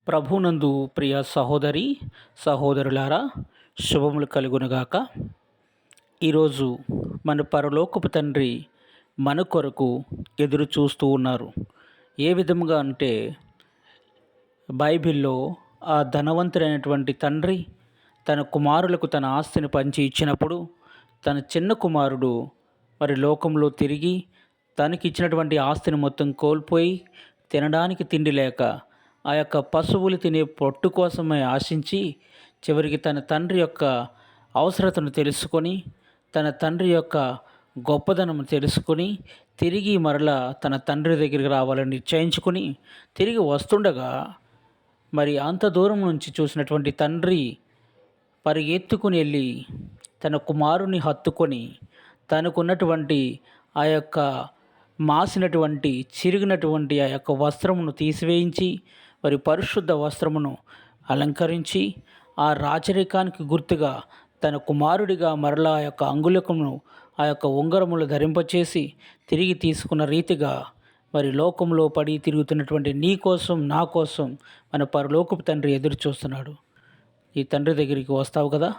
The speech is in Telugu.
ప్రభునందు ప్రియ సహోదరి సహోదరులారా, శుభములు కలుగునుగాక. ఈరోజు మన పరలోకపు తండ్రి మన కొరకు ఎదురు చూస్తూ ఉన్నారు. ఏ విధముగా అంటే, బైబిల్లో ఆ ధనవంతుడైనటువంటి తండ్రి తన కుమారులకు తన ఆస్తిని పంచి ఇచ్చినప్పుడు, తన చిన్న కుమారుడు లోకంలో తిరిగి తనకిచ్చినటువంటి ఆస్తిని మొత్తం కోల్పోయి తినడానికి తిండి లేక ఆ యొక్క పశువులు తినే పొట్టు కోసమే ఆశించి, చివరికి తన తండ్రి యొక్క అవసరతను తెలుసుకొని, తన తండ్రి యొక్క గొప్పదనం తెలుసుకొని, తిరిగి మరలా తన తండ్రి దగ్గరికి రావాలని నిశ్చయించుకొని తిరిగి వస్తుండగా, అంత దూరం నుంచి చూసినటువంటి తండ్రి పరిగెత్తుకుని వెళ్ళి తన కుమారుని హత్తుకొని తనకున్నటువంటి ఆ యొక్క మాసినటువంటి చిరిగినటువంటి ఆ యొక్క వస్త్రమును తీసివేయించి పరిశుద్ధ వస్త్రమును అలంకరించి, ఆ రాచరికానికి గుర్తుగా తన కుమారుడిగా మరలా ఆ యొక్క అంగుళకమును ఆ యొక్క ఉంగరములు ధరింపచేసి తిరిగి తీసుకున్న రీతిగా లోకంలో పడి తిరుగుతున్నటువంటి నీ కోసం నా కోసం మన పరలోకపు తండ్రి ఎదురు చూస్తున్నాడు. ఈ తండ్రి దగ్గరికి వస్తావు కదా?